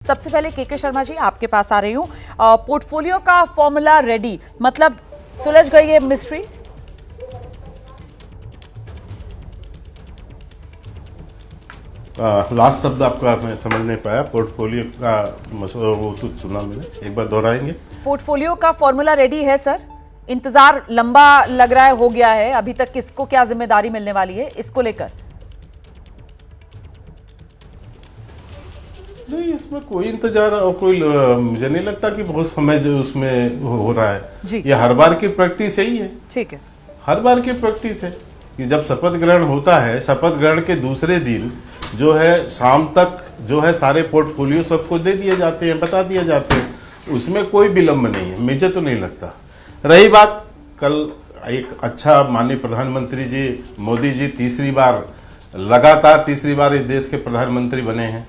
सबसे पहले के शर्मा जी आपके पास आ रही हूं। पोर्टफोलियो का फॉर्मूला रेडी, मतलब सुलझ गई है मिस्ट्री? लास्ट शब्द आपका मैं समझ नहीं पाया। पोर्टफोलियो का मसला वो तो सुना मैंने, एक बार दोहराएंगे। पोर्टफोलियो का फॉर्मूला रेडी है सर? इंतजार लंबा लग रहा है, हो गया है, अभी तक किसको क्या जिम्मेदारी मिलने वाली है इसको लेकर? नहीं, इसमें कोई इंतजार और कोई मुझे नहीं लगता कि बहुत समय जो उसमें हो रहा है जी। ये हर बार की प्रैक्टिस यही है। ठीक है, हर बार की प्रैक्टिस है कि जब शपथ ग्रहण होता है, शपथ ग्रहण के दूसरे दिन जो है शाम तक जो है सारे पोर्टफोलियो सबको दे दिए जाते हैं, बता दिए जाते हैं, उसमें कोई विलंब नहीं है। मुझे तो नहीं लगता। रही बात कल एक अच्छा माननीय प्रधानमंत्री जी मोदी जी लगातार तीसरी बार इस देश के प्रधानमंत्री बने हैं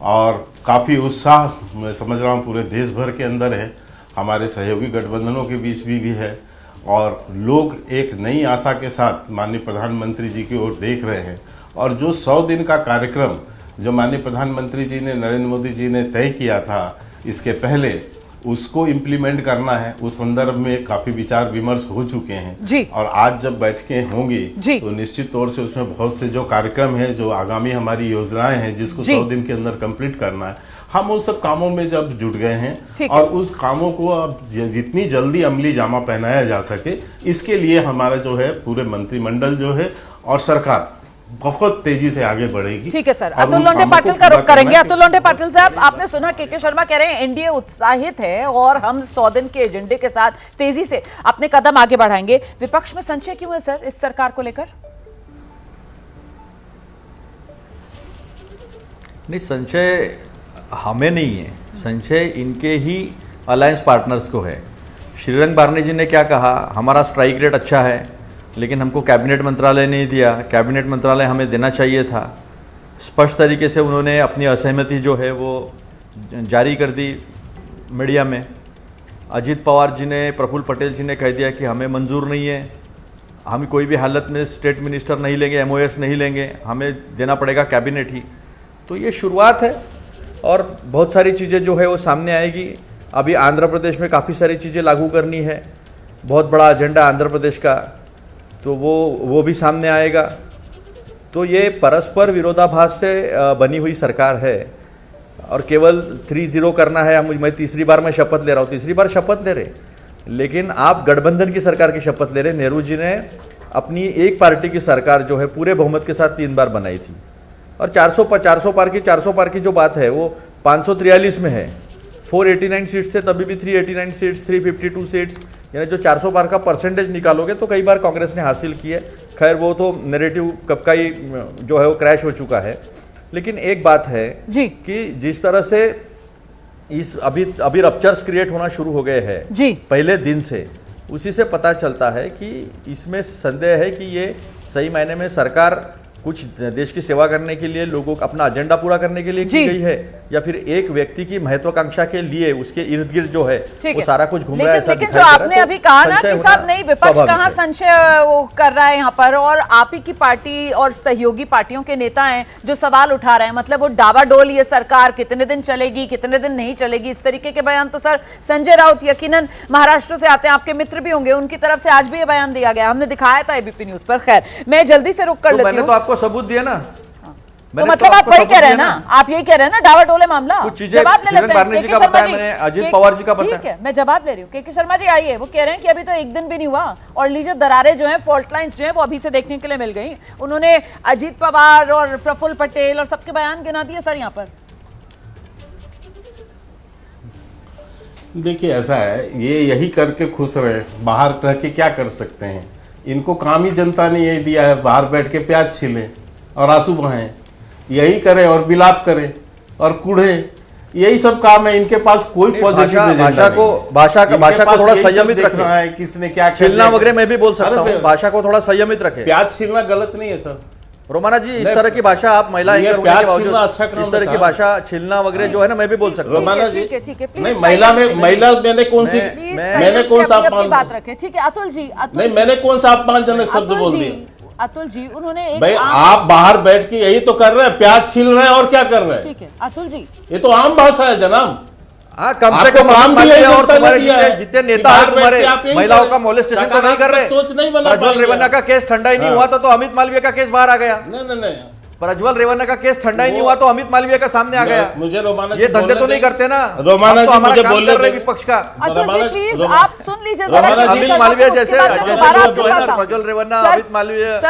और काफ़ी उत्साह मैं समझ रहा हूँ पूरे देश भर के अंदर है, हमारे सहयोगी गठबंधनों के बीच भी है और लोग एक नई आशा के साथ माननीय प्रधानमंत्री जी की ओर देख रहे हैं। और जो 100 दिन का कार्यक्रम जो माननीय प्रधानमंत्री जी ने, नरेंद्र मोदी जी ने तय किया था इसके पहले, उसको इम्प्लीमेंट करना है। उस संदर्भ में काफी विचार विमर्श हो चुके हैं जी। और आज जब बैठकें होंगी तो निश्चित तौर से उसमें बहुत से जो कार्यक्रम है, जो आगामी हमारी योजनाएं हैं जिसको 100 दिन के अंदर कंप्लीट करना है, हम उन सब कामों में जब जुट गए हैं और उस कामों को अब जितनी जल्दी अमली जामा पहनाया जा सके, इसके लिए हमारा जो है पूरे मंत्रिमंडल जो है और सरकार बहुत तेजी से आगे बढ़ेगी। ठीक है सर, अतुल लोंढे पाटिल का रुख करेंगे। अतुल लोंढे पाटिल साहब, आपने सुना के शर्मा कह रहे हैं एनडीए उत्साहित है और हम 100 दिन के एजेंडे के साथ तेजी से अपने कदम आगे बढ़ाएंगे। विपक्ष में संशय क्यों है सर इस सरकार को लेकर? नहीं, संशय हमें नहीं है, संशय इनके ही अलायंस पार्टनर्स को है। श्रीरंग बारनी जी ने क्या कहा, हमारा स्ट्राइक रेट अच्छा है लेकिन हमको कैबिनेट मंत्रालय नहीं दिया, कैबिनेट मंत्रालय हमें देना चाहिए था। स्पष्ट तरीके से उन्होंने अपनी असहमति जो है वो जारी कर दी मीडिया में। अजीत पवार जी ने, प्रफुल्ल पटेल जी ने कह दिया कि हमें मंजूर नहीं है, हम कोई भी हालत में स्टेट मिनिस्टर नहीं लेंगे, एमओएस नहीं लेंगे, हमें देना पड़ेगा कैबिनेट ही। तो ये शुरुआत है और बहुत सारी चीज़ें जो है वो सामने आएगी। अभी आंध्र प्रदेश में काफ़ी सारी चीज़ें लागू करनी है, बहुत बड़ा एजेंडा आंध्र प्रदेश का, तो वो भी सामने आएगा। तो ये परस्पर विरोधाभास से बनी हुई सरकार है और केवल 3-0 करना है। मैं तीसरी बार मैं शपथ ले रहा हूँ, तीसरी बार शपथ ले रहे, लेकिन आप गठबंधन की सरकार की शपथ ले रहे। नेहरू जी ने अपनी एक पार्टी की सरकार जो है पूरे बहुमत के साथ 3 बार बनाई थी और 400 पार की जो बात है वो 543 में है। 489 सीट्स थे तभी भी, 389 सीट्स, 352 सीट्स, यानी जो 400 पार का परसेंटेज निकालोगे तो कई बार कांग्रेस ने हासिल की है। खैर वो तो नैरेटिव कब का ही जो है वो क्रैश हो चुका है। लेकिन एक बात है जी कि जिस तरह से इस अभी रप्चर्स क्रिएट होना शुरू हो गए हैं जी पहले दिन से, उसी से पता चलता है कि इसमें संदेह है कि ये सही मायने में सरकार कुछ देश की सेवा करने के लिए, लोगों का अपना एजेंडा पूरा करने के लिए की गई है या फिर एक व्यक्ति की महत्वाकांक्षा के लिए उसके इर्द गिर्द जो है वो सारा कुछ घूम रहा है। लेकिन जो आपने अभी कहा ना कि साहब नहीं, विपक्ष कहाँ संशय वो कर रहा है यहाँ पर, और आप ही की पार्टी और सहयोगी पार्टियों के नेता हैं जो सवाल उठा रहे हैं, मतलब वो डावाडोल, ये सरकार कितने दिन चलेगी, कितने दिन नहीं चलेगी, इस तरीके के बयान तो सर संजय राउत यकीनन महाराष्ट्र से आते हैं, आपके मित्र भी होंगे, उनकी तरफ से आज भी ये बयान दिया गया, हमने दिखाया था एबीपी न्यूज पर। खैर मैं जल्दी से रुक कर लेती हूँ। आपको सबूत दिया ना, तो मतलब आप वही कह रहे हैं ना, आप यही कह रहे हैं ना, डावाडोले मामला। जवाब ले लेते हैं के शर्मा जी, अजीत पवार जी का पता ठीक है, मैं जवाब ले रही हूँ। के शर्मा जी आइए, वो कह रहे हैं कि अभी तो एक दिन भी नहीं हुआ और लीजिए दरारें जो हैं, फॉल्ट लाइंस जो हैं वो अभी से देखने के लिए मिल गई। उन्होंने अजीत पवार और प्रफुल्ल पटेल और सबके बयान गिना दिए सर यहाँ पर। देखिए ऐसा है, ये यही करके खुश रहे, बाहर रह के क्या कर सकते हैं। इनको काम ही जनता ने यही दिया है, बाहर बैठ के प्याज छीलें और आंसू बहाएं, यही करें और विलाप करें और कूढ़े, यही सब काम है। इनके पास कोई पॉजिटिव भाषा को थोड़ा संयमित रखना है। किसने क्या छीलना वगैरह मैं भी बोल सकता हूँ, भाषा को थोड़ा संयमित रखें। प्याज छीलना गलत नहीं है सर। रोमाना जी, इस तरह की भाषा आप महिला अच्छा इस तरह की भाषा छीलना वगैरह जो है ना, मैं भी बोल सकता हूँ। रोमाना जी नहीं, महिला मैंने कौन सा बात रखे। ठीक है अतुल जी, नहीं मैंने कौन सा अपमानजनक शब्द बोल दिया? अतुल जी, उन्होंने एक भाई आप बाहर बैठ के यही तो कर रहे हैं, प्याज छील रहे हैं और क्या कर रहे हैं। ठीक है अतुल जी, ये तो आम भाषा है जनाब। हाँ, कम से आपको कम काम भी यही और जनता ने तुम्हारे दिया है जितने कि नेता हैं बाहर बैठ तुम्हारे के आप यही महिलाओं करें। का मोलेस्टेशन तो नहीं कर रहे। सोच नहीं बना प्रज्वल पाएंगे रेवन्ना आप। का केस ठंडा ही नहीं हुआ तो अमित मालवीय का केस बाहर आ गया। नहीं प्रज्वल रेवन्ना का केस ठंडा ही नहीं हुआ तो अमित मालवीय का सामने आ गया। मुझे रोमाना जी ये धंधे तो बोलने नहीं दें। करते ना। रोमाना अब तो जी हमारा मुझे काम बोलने कर रहे दें। विपक्ष का। अतुल जी प्लीज रोमाना- आप सुन लीजिए रोमाना जरा, जी, किसी अमित मालवीय उसके जैसे बाद मैं अजय दोबारा देवगन, आपके पास आऊंगी। प्रज्वल रेवन्ना, सर, अमित मालवीय।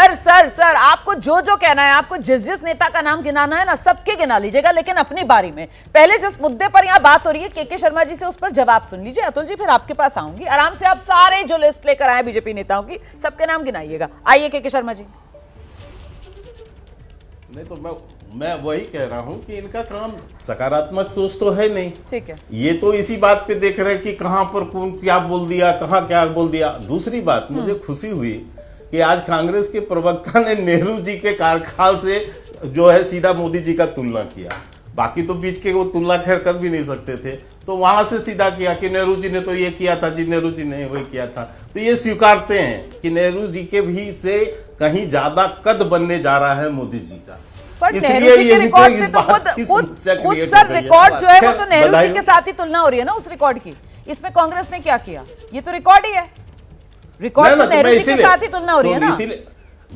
सर आपको जो कहना है, आपको जिस नेता का नाम गिनाना है ना, सबके गिना लीजिएगा, लेकिन अपनी बारी में। पहले जिस मुद्दे पर यहाँ बात हो रही है के शर्मा जी से, उस पर जवाब सुन लीजिए। अतुल जी फिर आपके पास आऊंगी, आराम से आप सारे जो लिस्ट लेकर आए बीजेपी नेताओं की, सबके नाम गिनाइएगा। आइए के शर्मा जी। नहीं तो मैं वही कह रहा हूं कि इनका काम सकारात्मक सोच तो है नहीं। ठीक है, ये तो इसी बात पे देख रहे हैं कि कहां पर कौन क्या बोल दिया, कहां क्या बोल दिया। दूसरी बात मुझे खुशी हुई कि आज कांग्रेस के प्रवक्ता ने नेहरू जी के कार्यकाल से जो है सीधा मोदी जी का तुलना किया। बाकी तो बीच के वो तुलना खैर कर भी नहीं सकते थे, तो वहां से सीधा किया कि नेहरू जी ने तो ये किया था जी, नेहरू जी ने वही किया था। तो ये स्वीकारते हैं कि नेहरू जी के भी से कहीं ज्यादा कद बनने जा रहा है मोदी जी का। पर इसलिए नेहरू जी के यही रिकॉर्ड इस से तो बात की खुद समस्या खुद create सर हो गई है। रिकॉर्ड जो है वो तो खैर, नेहरू जी बधाई के साथ ही तुलना हो रही है ना उस रिकॉर्ड की। इसमें कांग्रेस ने क्या किया, ये तो रिकॉर्ड ही है। रिकॉर्ड तो नेहरू जी के साथ ही तुलना हो रही है ना।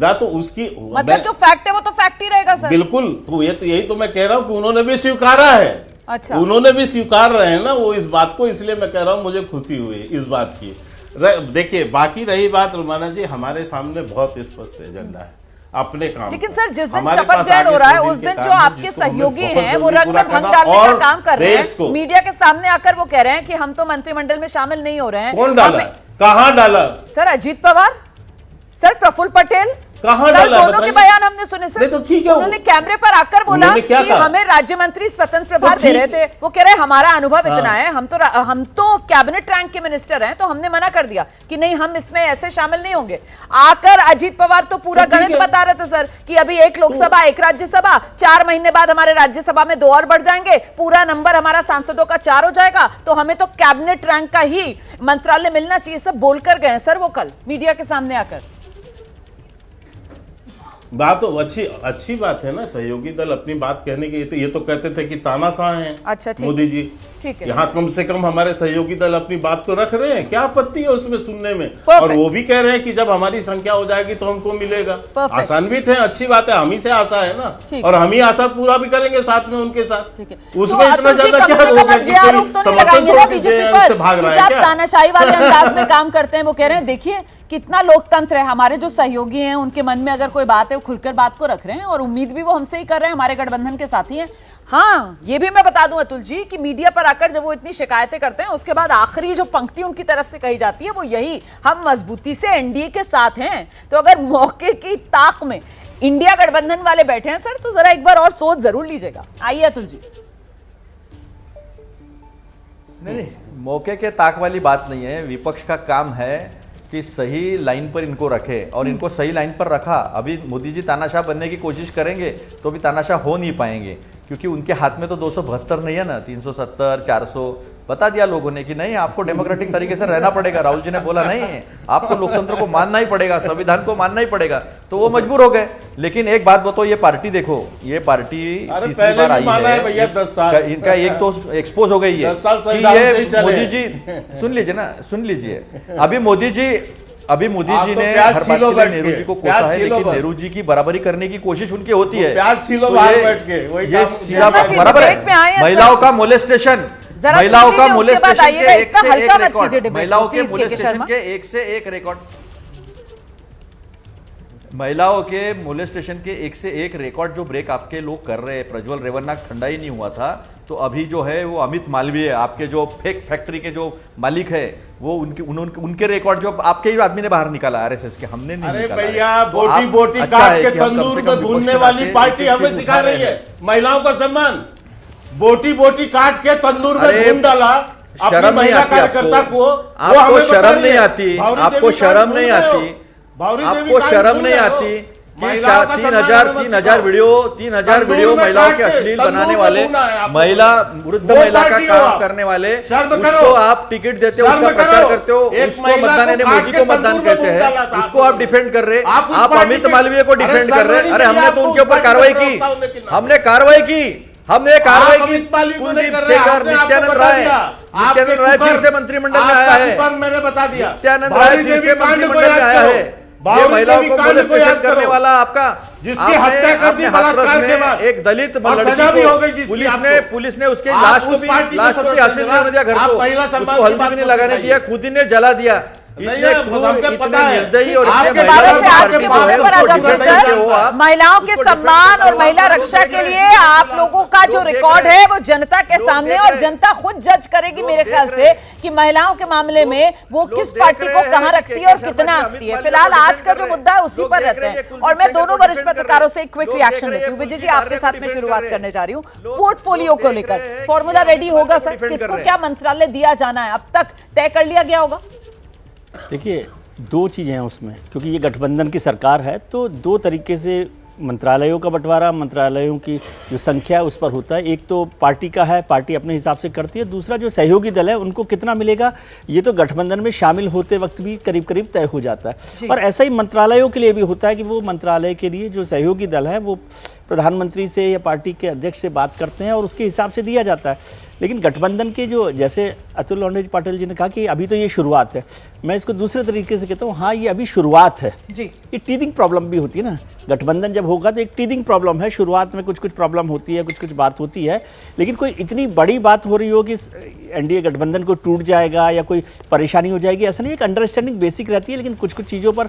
ना तो उसकी मतलब जो फैक्ट है वो तो फैक्ट ही रहेगा सर। बिल्कुल, तो ये तो यही तो मैं कह रहा हूं कि उन्होंने भी स्वीकारा है। अच्छा, उन्होंने भी स्वीकार रहे हैं ना वो इस बात को, इसलिए मैं कह रहा हूं मुझे खुशी हुई इस बात की। देखिए, बाकी रही बात रोमाना जी, हमारे सामने बहुत स्पष्ट एजेंडा है अपने काम। लेकिन सर जिस दिन हमारे शपथ पास ग्रहण आगे हो रहा है 100 उस दिन दिन के जो काम है, आपके जिसको हमें सहयोगी बहुत हैं वो जल्दी रंग पूरा में भंग करना डालने का और काम कर रहे देश को- हैं। मीडिया के सामने आकर वो कह रहे हैं कि हम तो मंत्रिमंडल में शामिल नहीं हो रहे हैं। कौन डाला, कहां डाला सर अजीत पवार, सर प्रफुल्ल पटेल, कहां कल डाला दोनों के बताइए? बयान हमने सुने सर। नहीं तो ठीक है, उन्होंने कैमरे पर आकर बोला उन्होंने क्या कि कहा? हमें राज्य मंत्री स्वतंत्र प्रभार तो दे रहे ठीक- थे। वो कह रहे हमारा अनुभव इतना है, हम तो कैबिनेट रैंक के मिनिस्टर हैं, तो हमने मना कर दिया कि नहीं हम इसमें ऐसे शामिल नहीं होंगे। आकर अजीत पवार तो पूरा तो ठीक गणित है। बता रहे थे सर कि अभी एक लोकसभा एक राज्यसभा, 4 महीने बाद हमारे राज्यसभा में 2 और बढ़ जाएंगे, पूरा नंबर हमारा सांसदों का 4 हो जाएगा, तो हमें तो कैबिनेट रैंक का ही मंत्रालय मिलना चाहिए। सब बोलकर गए सर वो कल मीडिया के सामने आकर। बात तो अच्छी बात है ना, सहयोगी दल अपनी बात कहने की। ये तो कहते थे कि तानाशाह हैं अच्छा, ठीक। मोदी जी। ठीक है, यहाँ कम से कम हमारे सहयोगी दल अपनी बात तो रख रहे हैं, क्या आपत्ति है उसमें सुनने में। Perfect। और वो भी कह रहे हैं कि जब हमारी संख्या हो जाएगी तो हमको मिलेगा। Perfect। आसान्वित है, अच्छी बात है, हम ही से आशा है ना, ठीक और हम ही आशा पूरा भी करेंगे साथ में उनके साथ। ठीक है, उसमें तो इतना अतुल जी, ज्यादा कम क्या से हो कम गया अब कि ये आरोप तो कोई नहीं समर्थन लगाएंगे ना छोड़ के बीजेपी जेल पर से भाग रहा कि है आप क्या? तानाशाही वाले अंदाज में काम करते हैं। वो कह रहे हैं देखिए कितना लोकतंत्र है, हमारे जो सहयोगी हैं उनके मन में अगर कोई बात है वो खुलकर बात को रख रहे हैं, और उम्मीद भी वो हमसे ही कर रहे हैं, हमारे गठबंधन के साथी हैं। हाँ, ये भी मैं बता दूं अतुल जी कि मीडिया पर आकर जब वो इतनी शिकायतें करते हैं, उसके बाद आखिरी जो पंक्ति उनकी तरफ से कही जाती है वो यही, हम मजबूती से एनडीए के साथ हैं। तो अगर मौके की ताक में इंडिया गठबंधन वाले बैठे हैं सर, तो जरा एक बार और सोच जरूर लीजिएगा। आइए अतुल जी। नहीं, मौके के ताक वाली बात नहीं है। विपक्ष का काम है कि सही लाइन पर इनको रखे, और इनको सही लाइन पर रखा। अभी मोदी जी तानाशाह बनने की कोशिश करेंगे तो भी तानाशाह हो नहीं पाएंगे, क्योंकि उनके हाथ में तो 272 नहीं है ना, 370 400 बता दिया लोगों ने कि नहीं आपको डेमोक्रेटिक तरीके से रहना पड़ेगा। राहुल जी ने बोला नहीं आपको लोकतंत्र को मानना ही पड़ेगा, संविधान को मानना ही पड़ेगा, तो वो मजबूर हो गए। लेकिन एक बात बताओ, ये पार्टी देखो, ये पार्टी तीसरी बार आई है, भैया 10 साल इनका एक तो एक्सपोज हो गई है 10 साल कि संविधान से ही ये चले। मोदी जी सुन लीजिए ना, सुन लीजिए। अभी मोदी जी आप ने तो हर प्याज बात छीलो के लिए बैठ नेहरू के, जी को कोसा प्याज है, छीलो लेकिन बस। नेहरू जी की बराबरी करने की कोशिश उनकी होती है। प्याज छीलो तो बाहर ये- बैठ के, वही ये काम सीधा किया बात बराबर डिबेट में आए है। हैं महिलाओं सर। का मोलेस्टेशन, जरा महिलाओं सुन का लीजिए, उसके बाद मोलेस्टेशन आइएगा। के इतना एक से हल्का एक मत रिकॉर्ड, कीजिए डिबेट को, महिलाओं के प्लीज, के मोलेस्टेशन शर्मा। के एक से एक रिकॉर्ड, महिलाओं के मोलेस्टेशन के एक से एक रिकॉर्ड जो ब्रेक आपके लोग कर रहे हैं। प्रज्वल रेवन्ना ठंडा ही नहीं हुआ था, तो अभी जो है वो अमित मालवीय, आपके जो फेक फैक्ट्री के जो मालिक है, वो उनके रिकॉर्ड जो आपके ही आदमी ने बाहर निकाला आरएसएस के, हमने नहीं अरे निकाला है। भैया, तो बोटी आप- बोटी अच्छा काट है के कि हम कम तंदूर से में कम भूनने विपक्ष वाली के पार्टी एक हमें चीज सिखा उठा रही रहे है हैं। महिलाओं का सम्मान। बोटी बोटी काट के तंदूर में अरे, भून डाला अपनी शर्म नहीं महिला आती कार्यकर्ता आपको? को, वो आपको हमें बता शर्म रही नहीं है। आती? भावरी आपको देवी कांड शर्म भूल नहीं रहे हो? आती? भावरी आपको देवी कांड शर्म भूल नहीं रहे हो? आती? महिलाओं का 3,000 वीडियो महिलाओं के अश्लील बनाने वाले, महिला वृद्ध महिला का काम करने वाले, उसको आप टिकट देते हो, उसका प्रचार करते हो, उसको मतदान मोदी को मतदान कहते हैं, उसको आप डिफेंड कर रहे, आप अमित मालवीय को डिफेंड कर रहे। अरे हमने तो उनके ऊपर कार्रवाई की, हमने कार्रवाई की कुलदीप शेखर, नित्यानंद राय फिर से मंत्रिमंडल में आया है, मैंने बता दिया, नित्यानंद राय फिर से मंत्रिमंडल में आया है। ये महिलाओं को मोलेस्टेशन करने वाला आपका, जिसकी हत्या कर दी बलात्कार के बाद, एक दलित सजा भी हो गई, पुलिस ने उसके लाश को भी हासिल नहीं दिया, घर को उसको हल्दी भी नहीं लगाने दिया, खुद ही ने जला दिया। महिलाओं के सम्मान और महिला रक्षा के लिए आप लोगों का जो रिकॉर्ड है वो जनता के सामने, और जनता खुद जज करेगी मेरे ख्याल से कि महिलाओं के मामले में वो किस पार्टी को कहां रखती है और कितना आती है। फिलहाल आज का जो मुद्दा है उसी पर रहते हैं, और मैं दोनों वरिष्ठ पत्रकारों से एक क्विक रिएक्शन लेती हूँ। विजय जी, आपके साथ में शुरुआत करने जा रही हूँ। पोर्टफोलियो को लेकर फॉर्मूला रेडी होगा सर? किसको क्या मंत्रालय दिया जाना है, अब तक तय कर लिया गया होगा? देखिए, दो चीज़ें हैं उसमें, क्योंकि ये गठबंधन की सरकार है तो दो तरीके से मंत्रालयों का बंटवारा, मंत्रालयों की जो संख्या है उस पर होता है। एक तो पार्टी का है, पार्टी अपने हिसाब से करती है, दूसरा जो सहयोगी दल है उनको कितना मिलेगा ये तो गठबंधन में शामिल होते वक्त भी करीब करीब तय हो जाता है। और ऐसा ही मंत्रालयों के लिए भी होता है कि वो मंत्रालय के लिए जो सहयोगी दल है वो प्रधानमंत्री से या पार्टी के अध्यक्ष से बात करते हैं और उसके हिसाब से दिया जाता है। लेकिन गठबंधन के जो, जैसे अतुल लॉन्डेज पाटिल जी ने कहा कि अभी तो ये शुरुआत है, मैं इसको दूसरे तरीके से कहता हूँ, हाँ ये अभी शुरुआत है जी। ये टीदिंग प्रॉब्लम भी होती है ना, गठबंधन जब होगा तो एक टीदिंग प्रॉब्लम है, शुरुआत में कुछ कुछ प्रॉब्लम होती है, कुछ कुछ बात होती है, लेकिन कोई इतनी बड़ी बात हो रही हो कि एनडीए गठबंधन को टूट जाएगा या कोई परेशानी हो जाएगी, ऐसा नहीं। एक अंडरस्टैंडिंग बेसिक रहती है, लेकिन कुछ कुछ चीज़ों पर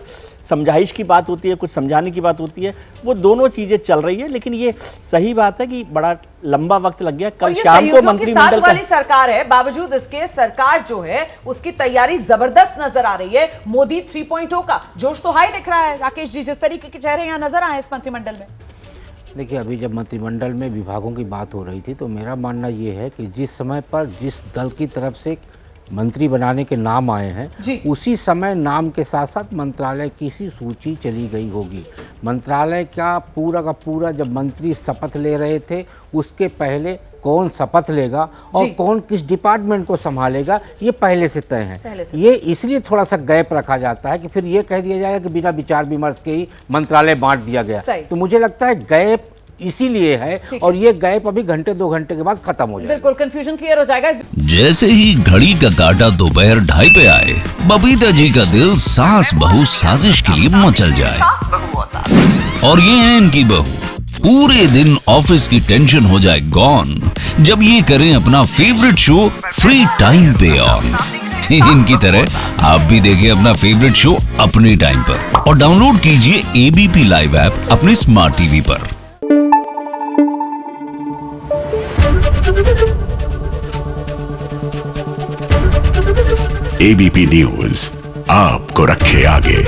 समझाइश की बात होती है, कुछ समझाने की बात होती है, वो दोनों चीज़ें चल रही है। लेकिन ये सही बात है कि बड़ा लंबा वक्त लग गया। कल शाम को मंत्रिमंडल वाली सरकार है, बावजूद इसके सरकार जो है उसकी तैयारी जबरदस्त नजर आ रही है। मोदी 3.0 का जोश तो हाई दिख रहा है। राकेश जी, जिस तरीके के चेहरे यहाँ नजर आए इस मंत्रिमंडल में, देखिए अभी जब मंत्रिमंडल में विभागों की बात हो रही थी तो मेरा मानना ये है कि जिस समय पर जिस दल की तरफ से मंत्री बनाने के नाम आए हैं उसी समय नाम के साथ साथ मंत्रालय की सी सूची चली गई होगी। मंत्रालय का पूरा जब मंत्री शपथ ले रहे थे उसके पहले कौन शपथ लेगा और कौन किस डिपार्टमेंट को संभालेगा ये पहले से तय है। ये इसलिए थोड़ा सा गैप रखा जाता है कि फिर ये कह दिया जाएगा कि बिना विचार विमर्श के ही मंत्रालय बांट दिया गया। तो मुझे लगता है गैप इसीलिए है और ये गैप अभी घंटे 2 घंटे के बाद खत्म हो जाएगा। बिल्कुल कंफ्यूजन क्लियर हो जाएगा। जैसे ही घड़ी का काटा दोपहर 2:30 पे आए, बबीता जी का दिल सास बहू साजिश के लिए मचल जाए। और ये है इनकी बहू, पूरे दिन ऑफिस की टेंशन हो जाए गॉन जब ये करें अपना फेवरेट शो फ्री टाइम पे ऑन। इनकी तरह आप भी देखिए अपना फेवरेट शो अपने टाइम पर और डाउनलोड कीजिए एबीपी लाइव ऐप अपने स्मार्ट टीवी पर। एबीपी न्यूज आपको रखे आगे।